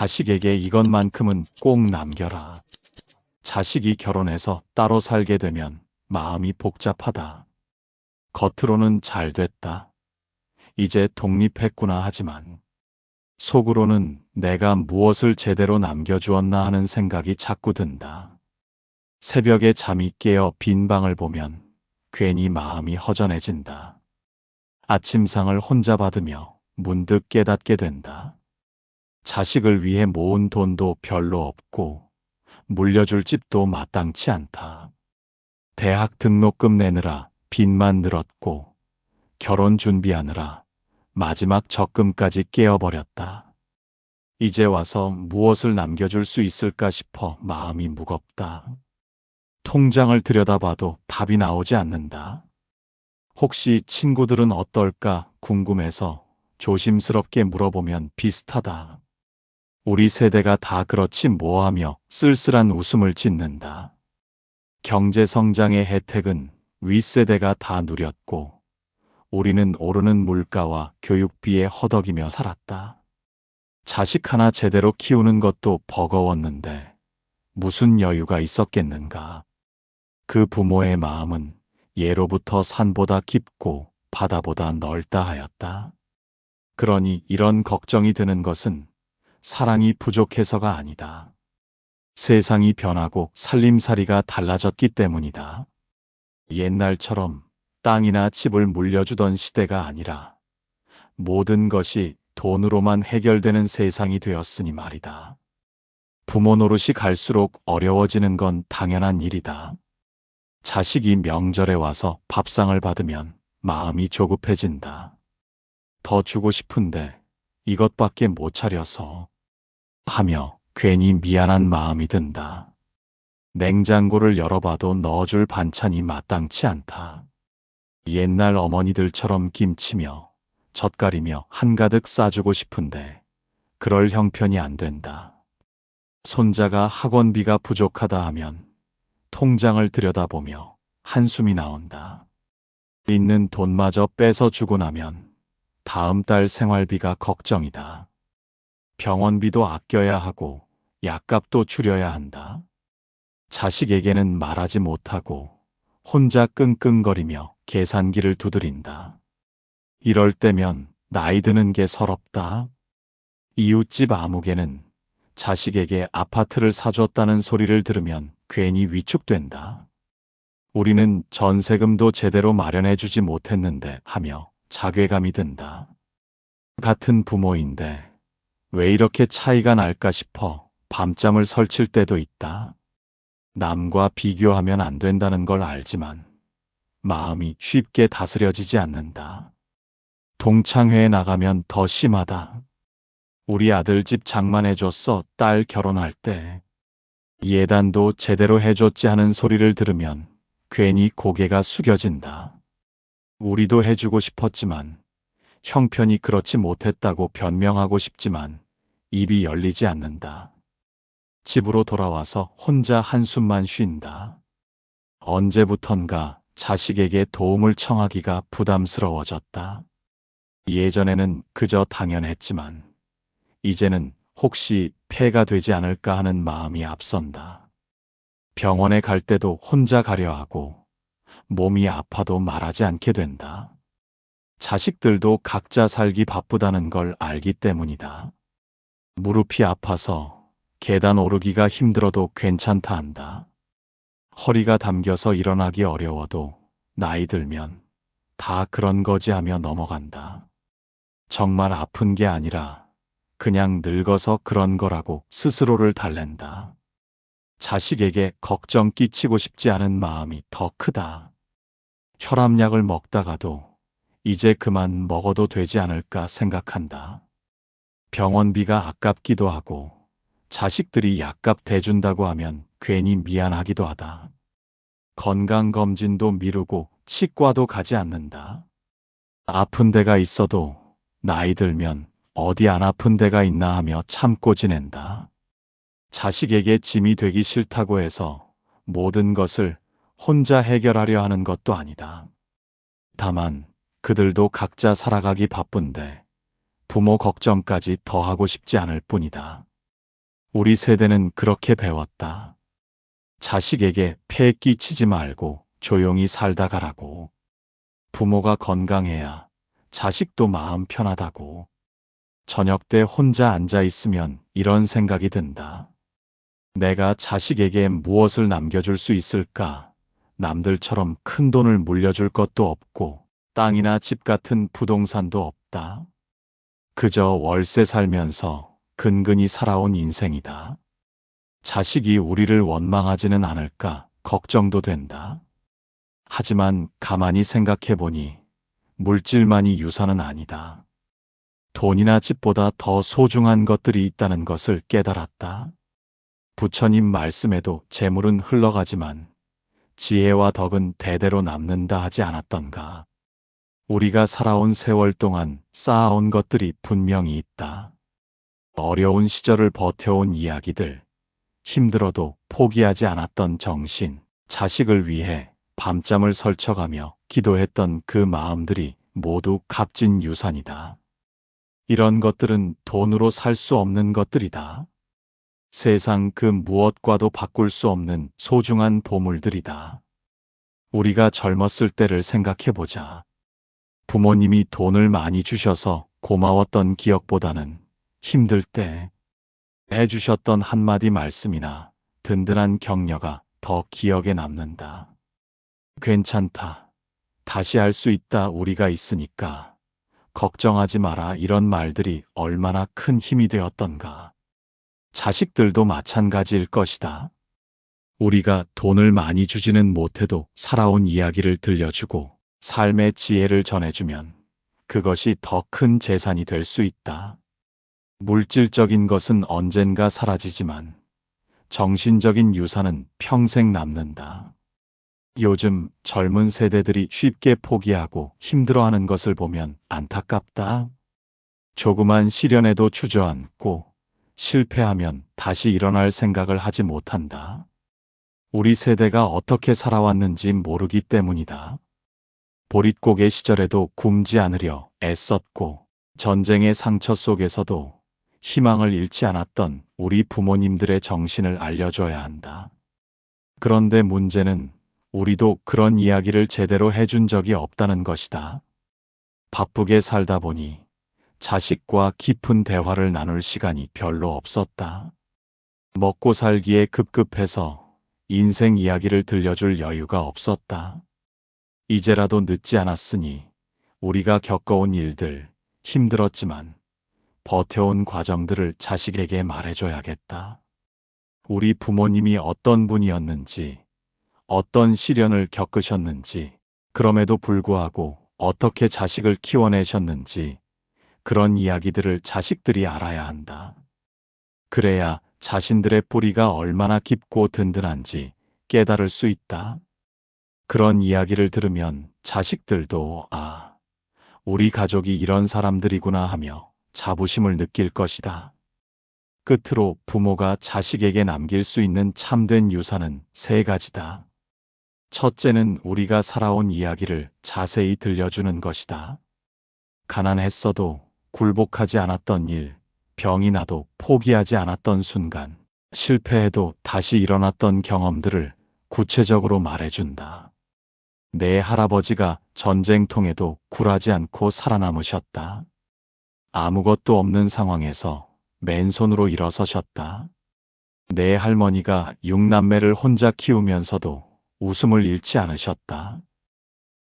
자식에게 이것만큼은 꼭 남겨라. 자식이 결혼해서 따로 살게 되면 마음이 복잡하다. 겉으로는 잘 됐다. 이제 독립했구나 하지만 속으로는 내가 무엇을 제대로 남겨주었나 하는 생각이 자꾸 든다. 새벽에 잠이 깨어 빈 방을 보면 괜히 마음이 허전해진다. 아침상을 혼자 받으며 문득 깨닫게 된다. 자식을 위해 모은 돈도 별로 없고 물려줄 집도 마땅치 않다. 대학 등록금 내느라 빚만 늘었고 결혼 준비하느라 마지막 적금까지 깨어버렸다. 이제 와서 무엇을 남겨줄 수 있을까 싶어 마음이 무겁다. 통장을 들여다봐도 답이 나오지 않는다. 혹시 친구들은 어떨까 궁금해서 조심스럽게 물어보면 비슷하다. 우리 세대가 다 그렇지 뭐하며 쓸쓸한 웃음을 짓는다. 경제성장의 혜택은 윗세대가 다 누렸고 우리는 오르는 물가와 교육비에 허덕이며 살았다. 자식 하나 제대로 키우는 것도 버거웠는데 무슨 여유가 있었겠는가. 그 부모의 마음은 예로부터 산보다 깊고 바다보다 넓다 하였다. 그러니 이런 걱정이 드는 것은 사랑이 부족해서가 아니다. 세상이 변하고 살림살이가 달라졌기 때문이다. 옛날처럼 땅이나 집을 물려주던 시대가 아니라 모든 것이 돈으로만 해결되는 세상이 되었으니 말이다. 부모 노릇이 갈수록 어려워지는 건 당연한 일이다. 자식이 명절에 와서 밥상을 받으면 마음이 조급해진다. 더 주고 싶은데 이것밖에 못 차려서 하며 괜히 미안한 마음이 든다. 냉장고를 열어봐도 넣어줄 반찬이 마땅치 않다. 옛날 어머니들처럼 김치며 젓갈이며 한가득 싸주고 싶은데 그럴 형편이 안 된다. 손자가 학원비가 부족하다 하면 통장을 들여다보며 한숨이 나온다. 있는 돈마저 뺏어 주고 나면 다음 달 생활비가 걱정이다. 병원비도 아껴야 하고 약값도 줄여야 한다. 자식에게는 말하지 못하고 혼자 끙끙거리며 계산기를 두드린다. 이럴 때면 나이 드는 게 서럽다. 이웃집 아무개는 자식에게 아파트를 사줬다는 소리를 들으면 괜히 위축된다. 우리는 전세금도 제대로 마련해주지 못했는데 하며 자괴감이 든다. 같은 부모인데 왜 이렇게 차이가 날까 싶어 밤잠을 설칠 때도 있다. 남과 비교하면 안 된다는 걸 알지만 마음이 쉽게 다스려지지 않는다. 동창회에 나가면 더 심하다. 우리 아들 집 장만해줬어, 딸 결혼할 때. 예단도 제대로 해줬지 하는 소리를 들으면 괜히 고개가 숙여진다. 우리도 해주고 싶었지만 형편이 그렇지 못했다고 변명하고 싶지만 입이 열리지 않는다. 집으로 돌아와서 혼자 한숨만 쉰다. 언제부턴가 자식에게 도움을 청하기가 부담스러워졌다. 예전에는 그저 당연했지만 이제는 혹시 폐가 되지 않을까 하는 마음이 앞선다. 병원에 갈 때도 혼자 가려 하고 몸이 아파도 말하지 않게 된다. 자식들도 각자 살기 바쁘다는 걸 알기 때문이다. 무릎이 아파서 계단 오르기가 힘들어도 괜찮다 한다. 허리가 담겨서 일어나기 어려워도 나이 들면 다 그런 거지 하며 넘어간다. 정말 아픈 게 아니라 그냥 늙어서 그런 거라고 스스로를 달랜다. 자식에게 걱정 끼치고 싶지 않은 마음이 더 크다. 혈압약을 먹다가도 이제 그만 먹어도 되지 않을까 생각한다. 병원비가 아깝기도 하고 자식들이 약값 대준다고 하면 괜히 미안하기도 하다. 건강검진도 미루고 치과도 가지 않는다. 아픈 데가 있어도 나이 들면 어디 안 아픈 데가 있나 하며 참고 지낸다. 자식에게 짐이 되기 싫다고 해서 모든 것을 혼자 해결하려 하는 것도 아니다. 다만 그들도 각자 살아가기 바쁜데 부모 걱정까지 더 하고 싶지 않을 뿐이다. 우리 세대는 그렇게 배웠다. 자식에게 폐 끼치지 말고 조용히 살다 가라고. 부모가 건강해야 자식도 마음 편하다고. 저녁 때 혼자 앉아 있으면 이런 생각이 든다. 내가 자식에게 무엇을 남겨줄 수 있을까? 남들처럼 큰 돈을 물려줄 것도 없고 땅이나 집 같은 부동산도 없다. 그저 월세 살면서 근근히 살아온 인생이다. 자식이 우리를 원망하지는 않을까 걱정도 된다. 하지만 가만히 생각해보니 물질만이 유산은 아니다. 돈이나 집보다 더 소중한 것들이 있다는 것을 깨달았다. 부처님 말씀에도 재물은 흘러가지만 지혜와 덕은 대대로 남는다 하지 않았던가. 우리가 살아온 세월 동안 쌓아온 것들이 분명히 있다. 어려운 시절을 버텨온 이야기들, 힘들어도 포기하지 않았던 정신, 자식을 위해 밤잠을 설쳐가며 기도했던 그 마음들이 모두 값진 유산이다. 이런 것들은 돈으로 살 수 없는 것들이다. 세상 그 무엇과도 바꿀 수 없는 소중한 보물들이다. 우리가 젊었을 때를 생각해보자. 부모님이 돈을 많이 주셔서 고마웠던 기억보다는 힘들 때 해주셨던 한마디 말씀이나 든든한 격려가 더 기억에 남는다. 괜찮다. 다시 할 수 있다. 우리가 있으니까. 걱정하지 마라. 이런 말들이 얼마나 큰 힘이 되었던가. 자식들도 마찬가지일 것이다. 우리가 돈을 많이 주지는 못해도 살아온 이야기를 들려주고 삶의 지혜를 전해주면 그것이 더 큰 재산이 될 수 있다. 물질적인 것은 언젠가 사라지지만 정신적인 유산은 평생 남는다. 요즘 젊은 세대들이 쉽게 포기하고 힘들어하는 것을 보면 안타깝다. 조그만 시련에도 주저앉고 실패하면 다시 일어날 생각을 하지 못한다. 우리 세대가 어떻게 살아왔는지 모르기 때문이다. 보릿고개 시절에도 굶지 않으려 애썼고 전쟁의 상처 속에서도 희망을 잃지 않았던 우리 부모님들의 정신을 알려줘야 한다. 그런데 문제는 우리도 그런 이야기를 제대로 해준 적이 없다는 것이다. 바쁘게 살다 보니 자식과 깊은 대화를 나눌 시간이 별로 없었다. 먹고 살기에 급급해서 인생 이야기를 들려줄 여유가 없었다. 이제라도 늦지 않았으니 우리가 겪어온 일들, 힘들었지만 버텨온 과정들을 자식에게 말해줘야겠다. 우리 부모님이 어떤 분이었는지, 어떤 시련을 겪으셨는지, 그럼에도 불구하고 어떻게 자식을 키워내셨는지 그런 이야기들을 자식들이 알아야 한다. 그래야 자신들의 뿌리가 얼마나 깊고 든든한지 깨달을 수 있다. 그런 이야기를 들으면 자식들도 우리 가족이 이런 사람들이구나 하며 자부심을 느낄 것이다. 끝으로 부모가 자식에게 남길 수 있는 참된 유산은 세 가지다. 첫째는 우리가 살아온 이야기를 자세히 들려주는 것이다. 가난했어도 굴복하지 않았던 일, 병이 나도 포기하지 않았던 순간, 실패해도 다시 일어났던 경험들을 구체적으로 말해준다. 내 할아버지가 전쟁통에도 굴하지 않고 살아남으셨다. 아무것도 없는 상황에서 맨손으로 일어서셨다. 내 할머니가 6남매를 혼자 키우면서도 웃음을 잃지 않으셨다.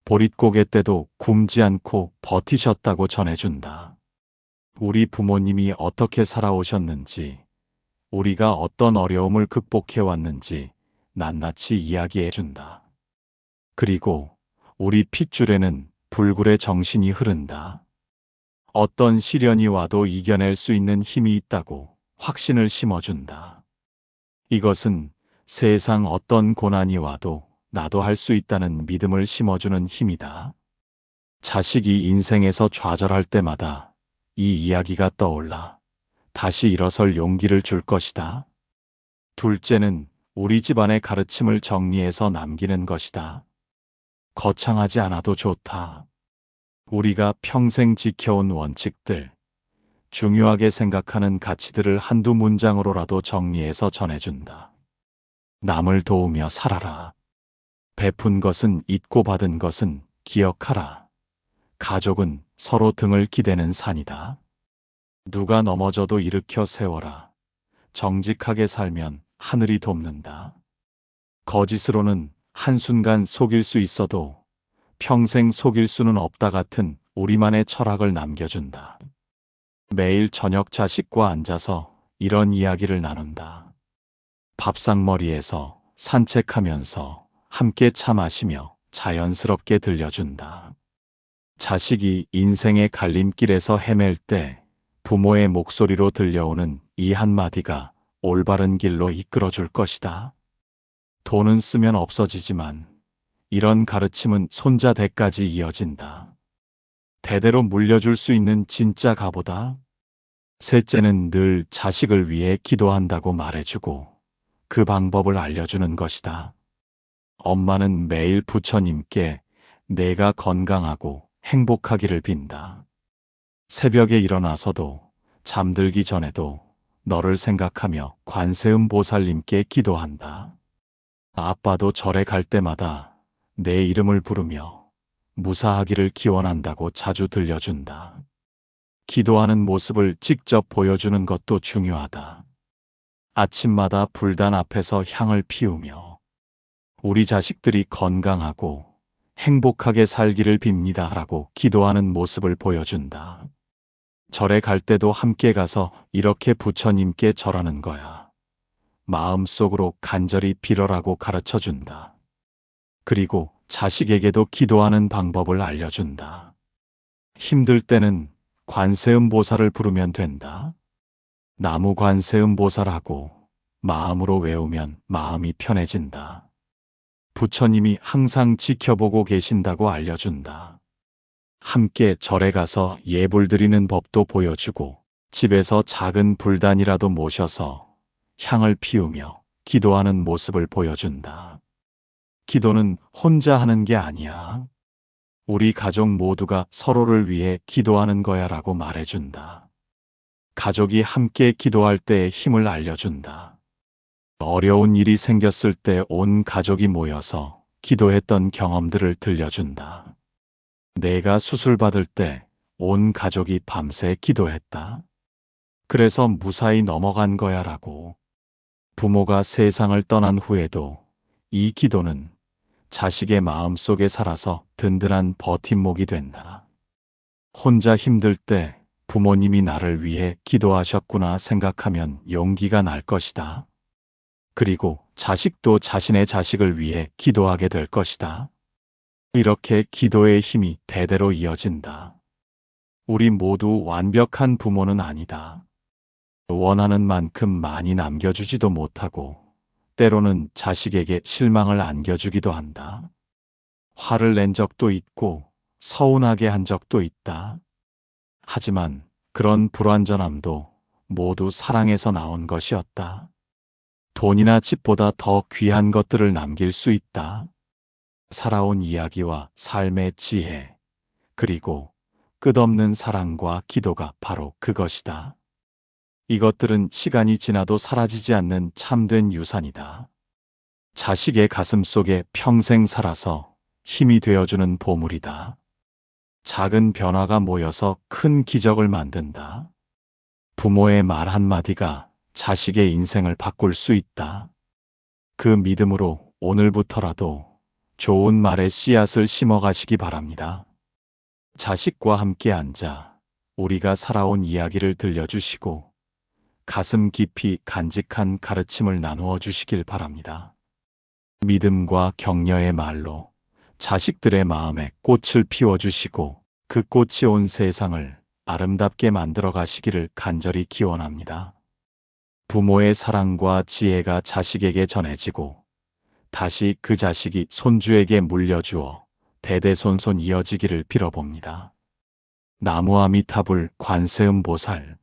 보릿고개 때도 굶지 않고 버티셨다고 전해준다. 우리 부모님이 어떻게 살아오셨는지, 우리가 어떤 어려움을 극복해왔는지 낱낱이 이야기해준다. 그리고 우리 핏줄에는 불굴의 정신이 흐른다. 어떤 시련이 와도 이겨낼 수 있는 힘이 있다고 확신을 심어준다. 이것은 세상 어떤 고난이 와도 나도 할 수 있다는 믿음을 심어주는 힘이다. 자식이 인생에서 좌절할 때마다 이 이야기가 떠올라 다시 일어설 용기를 줄 것이다. 둘째는 우리 집안의 가르침을 정리해서 남기는 것이다. 거창하지 않아도 좋다. 우리가 평생 지켜온 원칙들, 중요하게 생각하는 가치들을 한두 문장으로라도 정리해서 전해준다. 남을 도우며 살아라. 베푼 것은 잊고 받은 것은 기억하라. 가족은 서로 등을 기대는 산이다. 누가 넘어져도 일으켜 세워라. 정직하게 살면 하늘이 돕는다. 거짓으로는 한순간 속일 수 있어도 평생 속일 수는 없다 같은 우리만의 철학을 남겨준다. 매일 저녁 자식과 앉아서 이런 이야기를 나눈다. 밥상머리에서 산책하면서 함께 차 마시며 자연스럽게 들려준다. 자식이 인생의 갈림길에서 헤맬 때 부모의 목소리로 들려오는 이 한마디가 올바른 길로 이끌어줄 것이다. 돈은 쓰면 없어지지만 이런 가르침은 손자대까지 이어진다. 대대로 물려줄 수 있는 진짜 가보다. 셋째는 늘 자식을 위해 기도한다고 말해주고 그 방법을 알려주는 것이다. 엄마는 매일 부처님께 내가 건강하고 행복하기를 빈다. 새벽에 일어나서도 잠들기 전에도 너를 생각하며 관세음 보살님께 기도한다. 아빠도 절에 갈 때마다 내 이름을 부르며 무사하기를 기원한다고 자주 들려준다. 기도하는 모습을 직접 보여주는 것도 중요하다. 아침마다 불단 앞에서 향을 피우며 우리 자식들이 건강하고 행복하게 살기를 빕니다 라고 기도하는 모습을 보여준다. 절에 갈 때도 함께 가서 이렇게 부처님께 절하는 거야. 마음속으로 간절히 빌어라고 가르쳐준다. 그리고 자식에게도 기도하는 방법을 알려준다. 힘들 때는 관세음 보살을 부르면 된다. 나무 관세음 보살하고 마음으로 외우면 마음이 편해진다. 부처님이 항상 지켜보고 계신다고 알려준다. 함께 절에 가서 예불 드리는 법도 보여주고 집에서 작은 불단이라도 모셔서 향을 피우며 기도하는 모습을 보여준다. 기도는 혼자 하는 게 아니야. 우리 가족 모두가 서로를 위해 기도하는 거야 라고 말해준다. 가족이 함께 기도할 때의 힘을 알려준다. 어려운 일이 생겼을 때 온 가족이 모여서 기도했던 경험들을 들려준다. 내가 수술받을 때 온 가족이 밤새 기도했다. 그래서 무사히 넘어간 거야 라고. 부모가 세상을 떠난 후에도 이 기도는 자식의 마음속에 살아서 든든한 버팀목이 된다. 혼자 힘들 때 부모님이 나를 위해 기도하셨구나 생각하면 용기가 날 것이다. 그리고 자식도 자신의 자식을 위해 기도하게 될 것이다. 이렇게 기도의 힘이 대대로 이어진다. 우리 모두 완벽한 부모는 아니다. 원하는 만큼 많이 남겨주지도 못하고 때로는 자식에게 실망을 안겨주기도 한다. 화를 낸 적도 있고 서운하게 한 적도 있다. 하지만 그런 불완전함도 모두 사랑에서 나온 것이었다. 돈이나 집보다 더 귀한 것들을 남길 수 있다. 살아온 이야기와 삶의 지혜, 그리고 끝없는 사랑과 기도가 바로 그것이다. 이것들은 시간이 지나도 사라지지 않는 참된 유산이다. 자식의 가슴 속에 평생 살아서 힘이 되어주는 보물이다. 작은 변화가 모여서 큰 기적을 만든다. 부모의 말 한마디가 자식의 인생을 바꿀 수 있다. 그 믿음으로 오늘부터라도 좋은 말의 씨앗을 심어가시기 바랍니다. 자식과 함께 앉아 우리가 살아온 이야기를 들려주시고 가슴 깊이 간직한 가르침을 나누어 주시길 바랍니다. 믿음과 격려의 말로 자식들의 마음에 꽃을 피워주시고 그 꽃이 온 세상을 아름답게 만들어 가시기를 간절히 기원합니다. 부모의 사랑과 지혜가 자식에게 전해지고 다시 그 자식이 손주에게 물려주어 대대손손 이어지기를 빌어봅니다. 나무아미타불 관세음보살